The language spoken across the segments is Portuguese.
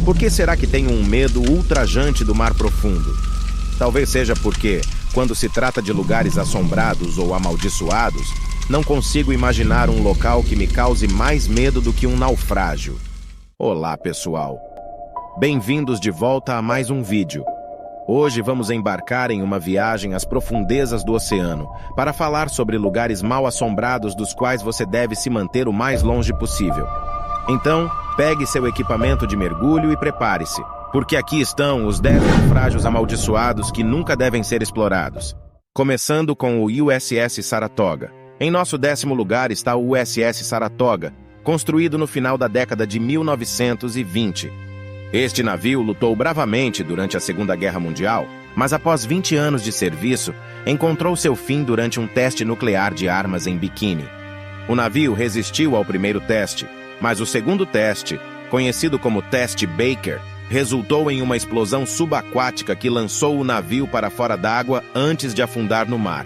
Por que será que tenho um medo ultrajante do mar profundo? Talvez seja porque, quando se trata de lugares assombrados ou amaldiçoados, não consigo imaginar um local que me cause mais medo do que um naufrágio. Olá, pessoal! Bem-vindos de volta a mais um vídeo. Hoje vamos embarcar em uma viagem às profundezas do oceano para falar sobre lugares mal assombrados dos quais você deve se manter o mais longe possível. Então, pegue seu equipamento de mergulho e prepare-se, porque aqui estão os 10 naufrágios amaldiçoados que nunca devem ser explorados. Começando com o USS Saratoga. Em nosso 10º lugar está o USS Saratoga, construído no final da década de 1920. Este navio lutou bravamente durante a Segunda Guerra Mundial, mas após 20 anos de serviço, encontrou seu fim durante um teste nuclear de armas em Bikini. O navio resistiu ao primeiro teste, mas o segundo teste, conhecido como Teste Baker, resultou em uma explosão subaquática que lançou o navio para fora d'água antes de afundar no mar.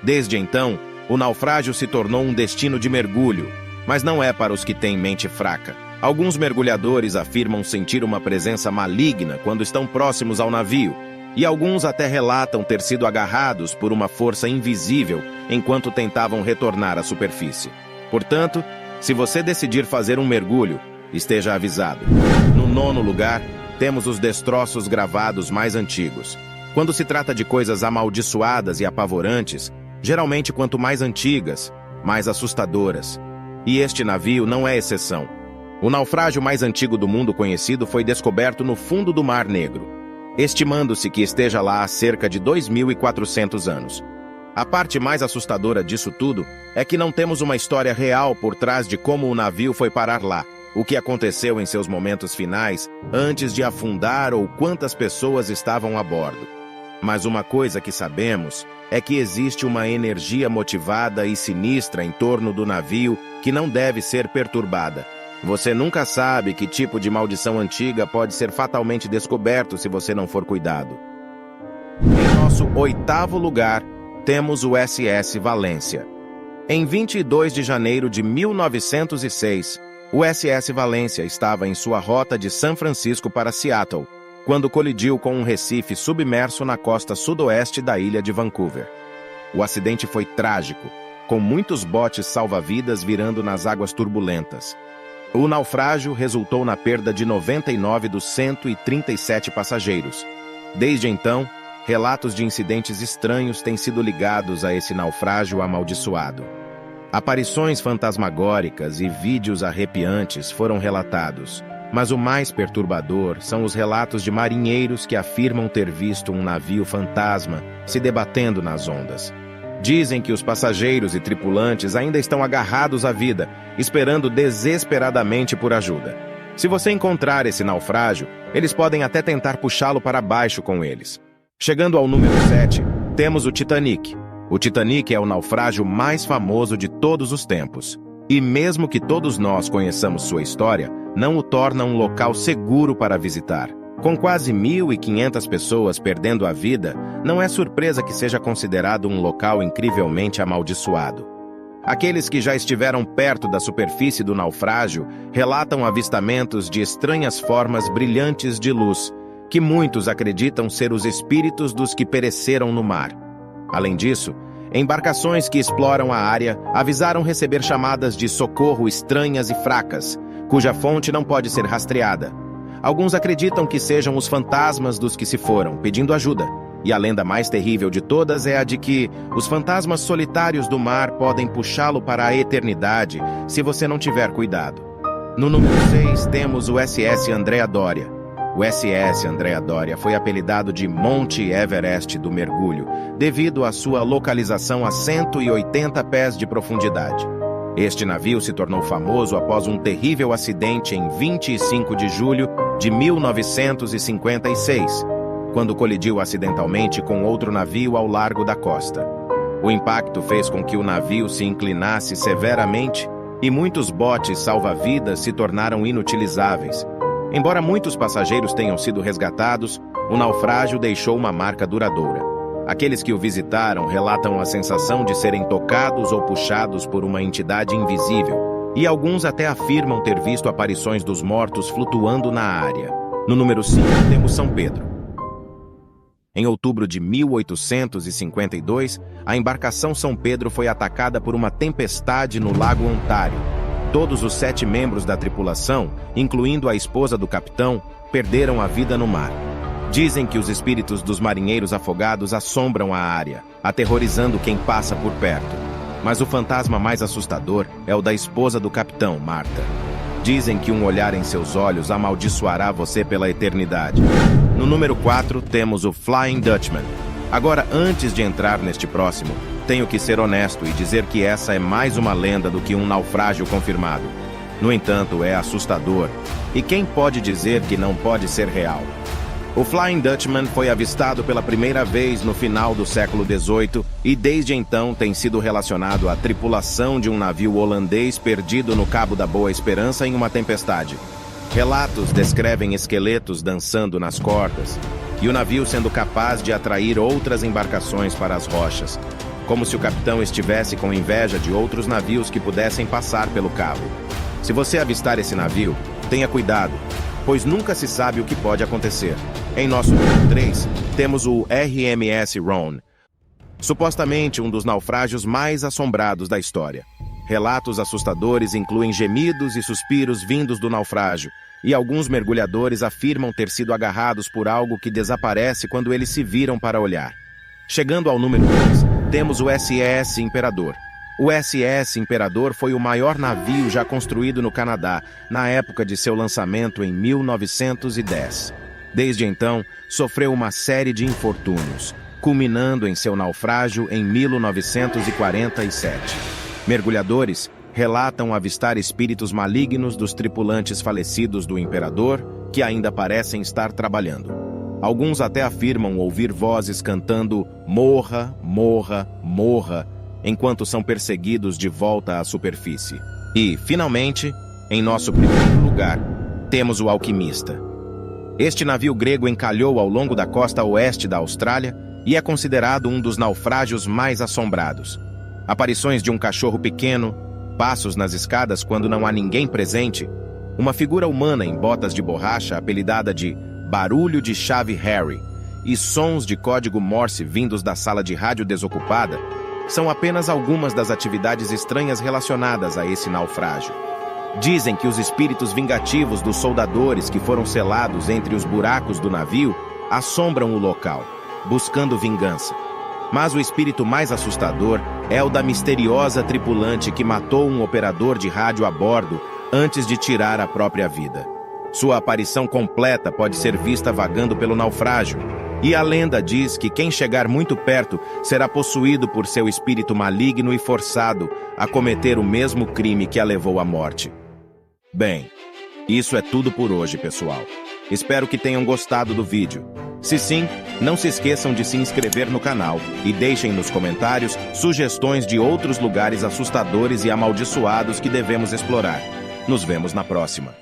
Desde então, o naufrágio se tornou um destino de mergulho, mas não é para os que têm mente fraca. Alguns mergulhadores afirmam sentir uma presença maligna quando estão próximos ao navio, e alguns até relatam ter sido agarrados por uma força invisível enquanto tentavam retornar à superfície. Portanto, se você decidir fazer um mergulho, esteja avisado. No 9º lugar, temos os destroços gravados mais antigos. Quando se trata de coisas amaldiçoadas e apavorantes, geralmente quanto mais antigas, mais assustadoras. E este navio não é exceção. O naufrágio mais antigo do mundo conhecido foi descoberto no fundo do Mar Negro, estimando-se que esteja lá há cerca de 2.400 anos. A parte mais assustadora disso tudo é que não temos uma história real por trás de como o navio foi parar lá, o que aconteceu em seus momentos finais, antes de afundar ou quantas pessoas estavam a bordo. Mas uma coisa que sabemos é que existe uma energia motivada e sinistra em torno do navio que não deve ser perturbada. Você nunca sabe que tipo de maldição antiga pode ser fatalmente descoberto se você não for cuidado. Em nosso 8º lugar, temos o USS Valência. Em 22 de janeiro de 1906, o USS Valência estava em sua rota de São Francisco para Seattle, quando colidiu com um recife submerso na costa sudoeste da ilha de Vancouver. O acidente foi trágico, com muitos botes salva-vidas virando nas águas turbulentas. O naufrágio resultou na perda de 99 dos 137 passageiros. Desde então, relatos de incidentes estranhos têm sido ligados a esse naufrágio amaldiçoado. Aparições fantasmagóricas e vídeos arrepiantes foram relatados, mas o mais perturbador são os relatos de marinheiros que afirmam ter visto um navio fantasma se debatendo nas ondas. Dizem que os passageiros e tripulantes ainda estão agarrados à vida, esperando desesperadamente por ajuda. Se você encontrar esse naufrágio, eles podem até tentar puxá-lo para baixo com eles. Chegando ao número 7, temos o Titanic. O Titanic é o naufrágio mais famoso de todos os tempos. E mesmo que todos nós conheçamos sua história, não o torna um local seguro para visitar. Com quase 1.500 pessoas perdendo a vida, não é surpresa que seja considerado um local incrivelmente amaldiçoado. Aqueles que já estiveram perto da superfície do naufrágio relatam avistamentos de estranhas formas brilhantes de luz, que muitos acreditam ser os espíritos dos que pereceram no mar. Além disso, embarcações que exploram a área avisaram receber chamadas de socorro estranhas e fracas, cuja fonte não pode ser rastreada. Alguns acreditam que sejam os fantasmas dos que se foram, pedindo ajuda. E a lenda mais terrível de todas é a de que os fantasmas solitários do mar podem puxá-lo para a eternidade se você não tiver cuidado. No número 6 temos o SS Andrea Doria. O SS Andrea Doria foi apelidado de Monte Everest do mergulho, devido à sua localização a 180 pés de profundidade. Este navio se tornou famoso após um terrível acidente em 25 de julho de 1956, quando colidiu acidentalmente com outro navio ao largo da costa. O impacto fez com que o navio se inclinasse severamente e muitos botes salva-vidas se tornaram inutilizáveis. Embora muitos passageiros tenham sido resgatados, o naufrágio deixou uma marca duradoura. Aqueles que o visitaram relatam a sensação de serem tocados ou puxados por uma entidade invisível, e alguns até afirmam ter visto aparições dos mortos flutuando na área. No número 5, temos São Pedro. Em outubro de 1852, a embarcação São Pedro foi atacada por uma tempestade no Lago Ontário. Todos os 7 membros da tripulação, incluindo a esposa do capitão, perderam a vida no mar. Dizem que os espíritos dos marinheiros afogados assombram a área, aterrorizando quem passa por perto. Mas o fantasma mais assustador é o da esposa do capitão, Marta. Dizem que um olhar em seus olhos amaldiçoará você pela eternidade. No número 4, temos o Flying Dutchman. Agora, antes de entrar neste próximo, tenho que ser honesto e dizer que essa é mais uma lenda do que um naufrágio confirmado. No entanto, é assustador. E quem pode dizer que não pode ser real? O Flying Dutchman foi avistado pela primeira vez no final do século XVIII e desde então tem sido relacionado à tripulação de um navio holandês perdido no Cabo da Boa Esperança em uma tempestade. Relatos descrevem esqueletos dançando nas cordas e o navio sendo capaz de atrair outras embarcações para as rochas, como se o capitão estivesse com inveja de outros navios que pudessem passar pelo cabo. Se você avistar esse navio, tenha cuidado, pois nunca se sabe o que pode acontecer. Em nosso número 3, temos o RMS Rhone, supostamente um dos naufrágios mais assombrados da história. Relatos assustadores incluem gemidos e suspiros vindos do naufrágio, e alguns mergulhadores afirmam ter sido agarrados por algo que desaparece quando eles se viram para olhar. Chegando ao número 2, temos o SES Imperador. O SES Imperador foi o maior navio já construído no Canadá, na época de seu lançamento em 1910. Desde então, sofreu uma série de infortúnios, culminando em seu naufrágio em 1947. Mergulhadores relatam avistar espíritos malignos dos tripulantes falecidos do Imperador, que ainda parecem estar trabalhando. Alguns até afirmam ouvir vozes cantando "Morra, morra, morra", enquanto são perseguidos de volta à superfície. E, finalmente, em nosso primeiro lugar, temos o Alquimista. Este navio grego encalhou ao longo da costa oeste da Austrália e é considerado um dos naufrágios mais assombrados. Aparições de um cachorro pequeno, passos nas escadas quando não há ninguém presente, uma figura humana em botas de borracha apelidada de Barulho de Chave Harry e sons de código Morse vindos da sala de rádio desocupada são apenas algumas das atividades estranhas relacionadas a esse naufrágio. Dizem que os espíritos vingativos dos soldadores que foram selados entre os buracos do navio assombram o local, buscando vingança. Mas o espírito mais assustador é o da misteriosa tripulante que matou um operador de rádio a bordo antes de tirar a própria vida. Sua aparição completa pode ser vista vagando pelo naufrágio, e a lenda diz que quem chegar muito perto será possuído por seu espírito maligno e forçado a cometer o mesmo crime que a levou à morte. Bem, isso é tudo por hoje, pessoal. Espero que tenham gostado do vídeo. Se sim, não se esqueçam de se inscrever no canal e deixem nos comentários sugestões de outros lugares assustadores e amaldiçoados que devemos explorar. Nos vemos na próxima.